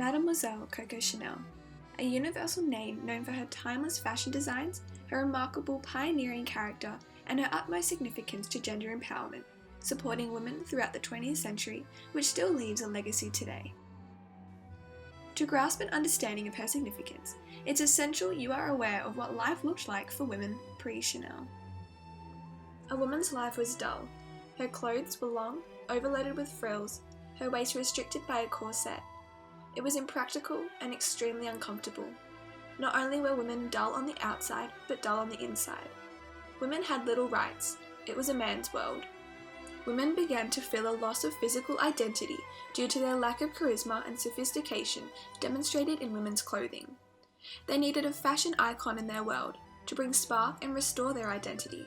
Mademoiselle Coco Chanel, a universal name known for her timeless fashion designs, her remarkable pioneering character, and her utmost significance to gender empowerment, supporting women throughout the 20th century, which still leaves a legacy today. To grasp an understanding of her significance, it's essential you are aware of what life looked like for women pre-Chanel. A woman's life was dull. Her clothes were long, overloaded with frills, her waist restricted by a corset. It was impractical and extremely uncomfortable. Not only were women dull on the outside, but dull on the inside. Women had little rights. It was a man's world. Women began to feel a loss of physical identity due to their lack of charisma and sophistication demonstrated in women's clothing. They needed a fashion icon in their world to bring spark and restore their identity.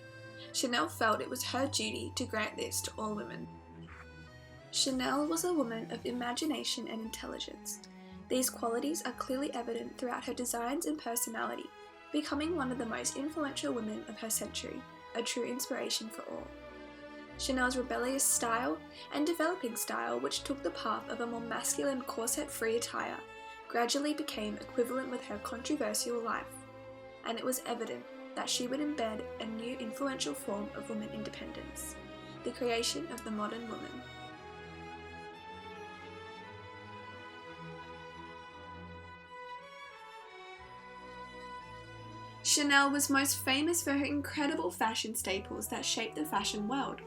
Chanel felt it was her duty to grant this to all women. Chanel was a woman of imagination and intelligence. These qualities are clearly evident throughout her designs and personality, becoming one of the most influential women of her century, a true inspiration for all. Chanel's rebellious style and developing style, which took the path of a more masculine corset-free attire, gradually became equivalent with her controversial life, and it was evident that she would embed a new influential form of women independence, the creation of the modern woman. Chanel was most famous for her incredible fashion staples that shaped the fashion world.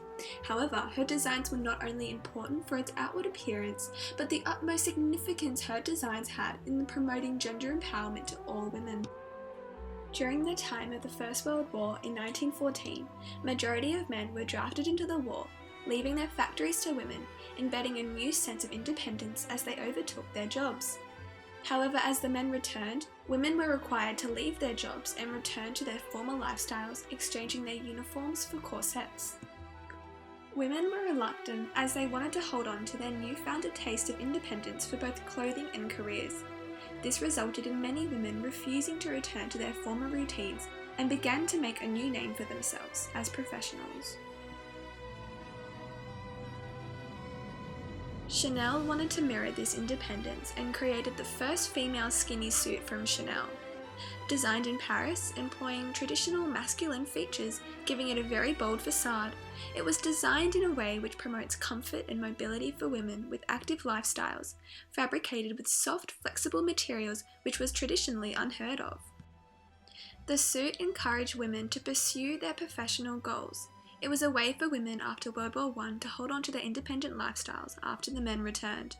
However, her designs were not only important for its outward appearance, but the utmost significance her designs had in promoting gender empowerment to all women. During the time of the First World War in 1914, majority of men were drafted into the war, leaving their factories to women, embedding a new sense of independence as they overtook their jobs. However, as the men returned, women were required to leave their jobs and return to their former lifestyles, exchanging their uniforms for corsets. Women were reluctant as they wanted to hold on to their newfound taste of independence for both clothing and careers. This resulted in many women refusing to return to their former routines and began to make a new name for themselves as professionals. Chanel wanted to mirror this independence and created the first female skinny suit from Chanel. Designed in Paris, employing traditional masculine features, giving it a very bold facade, it was designed in a way which promotes comfort and mobility for women with active lifestyles, fabricated with soft, flexible materials which was traditionally unheard of. The suit encouraged women to pursue their professional goals. It was a way for women after World War I to hold on to their independent lifestyles after the men returned.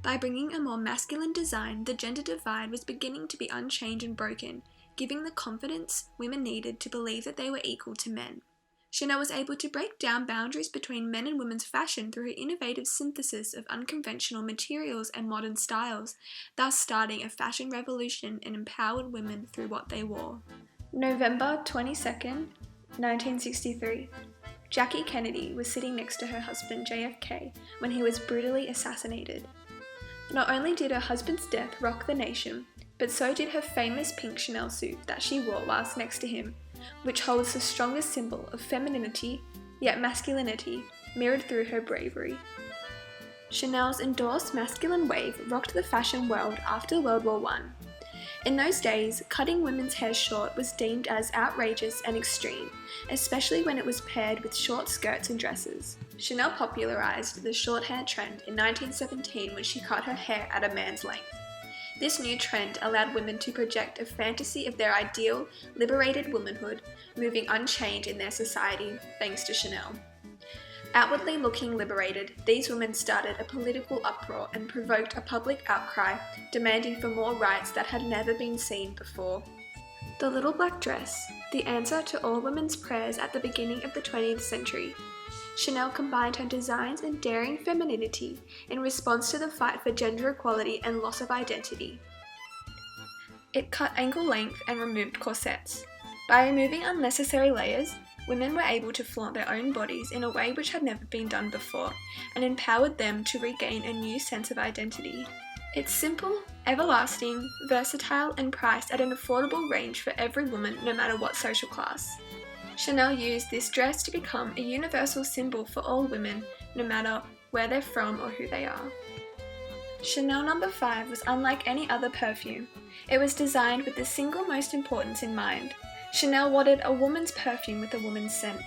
By bringing a more masculine design, the gender divide was beginning to be unchained and broken, giving the confidence women needed to believe that they were equal to men. Chanel was able to break down boundaries between men and women's fashion through her innovative synthesis of unconventional materials and modern styles, thus starting a fashion revolution and empowered women through what they wore. November 22nd, 1963. Jackie Kennedy was sitting next to her husband JFK when he was brutally assassinated. Not only did her husband's death rock the nation, but so did her famous pink Chanel suit that she wore whilst next to him, which holds the strongest symbol of femininity, yet masculinity, mirrored through her bravery. Chanel's endorsed masculine wave rocked the fashion world after World War I. In those days, cutting women's hair short was deemed as outrageous and extreme, especially when it was paired with short skirts and dresses. Chanel popularized the short hair trend in 1917 when she cut her hair at a man's length. This new trend allowed women to project a fantasy of their ideal, liberated womanhood, moving unchained in their society thanks to Chanel. Outwardly looking liberated, these women started a political uproar and provoked a public outcry, demanding for more rights that had never been seen before. The little black dress, the answer to all women's prayers at the beginning of the 20th century. Chanel combined her designs and daring femininity in response to the fight for gender equality and loss of identity. It cut ankle length and removed corsets. By removing unnecessary layers, women were able to flaunt their own bodies in a way which had never been done before, and empowered them to regain a new sense of identity. It's simple, everlasting, versatile, and priced at an affordable range for every woman, no matter what social class. Chanel used this dress to become a universal symbol for all women, no matter where they're from or who they are. Chanel No. 5 was unlike any other perfume. It was designed with the single most importance in mind. Chanel wanted a woman's perfume with a woman's scent.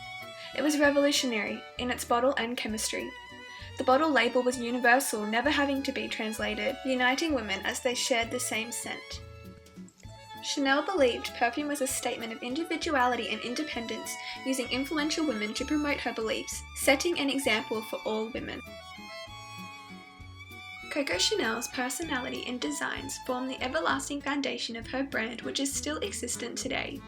It was revolutionary in its bottle and chemistry. The bottle label was universal, never having to be translated, uniting women as they shared the same scent. Chanel believed perfume was a statement of individuality and independence, using influential women to promote her beliefs, setting an example for all women. Coco Chanel's personality and designs form the everlasting foundation of her brand, which is still existent today.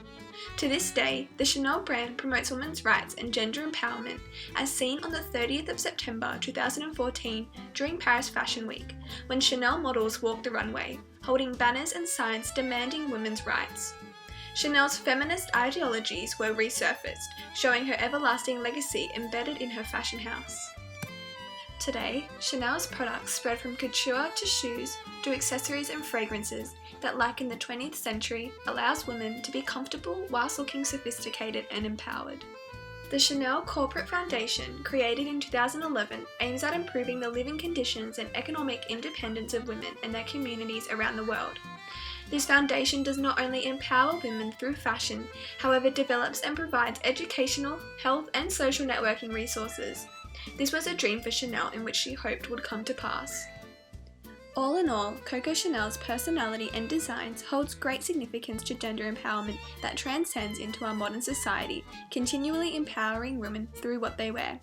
To this day, the Chanel brand promotes women's rights and gender empowerment, as seen on the 30th of September 2014 during Paris Fashion Week, when Chanel models walked the runway, holding banners and signs demanding women's rights. Chanel's feminist ideologies were resurfaced, showing her everlasting legacy embedded in her fashion house. Today, Chanel's products spread from couture to shoes to accessories and fragrances that, like in the 20th century, allows women to be comfortable whilst looking sophisticated and empowered. The Chanel Corporate Foundation, created in 2011, aims at improving the living conditions and economic independence of women and their communities around the world. This foundation does not only empower women through fashion, however develops and provides educational, health and social networking resources. This was a dream for Chanel in which she hoped would come to pass. All in all, Coco Chanel's personality and designs holds great significance to gender empowerment that transcends into our modern society, continually empowering women through what they wear.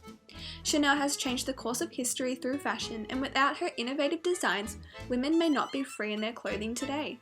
Chanel has changed the course of history through fashion, and without her innovative designs, women may not be free in their clothing today.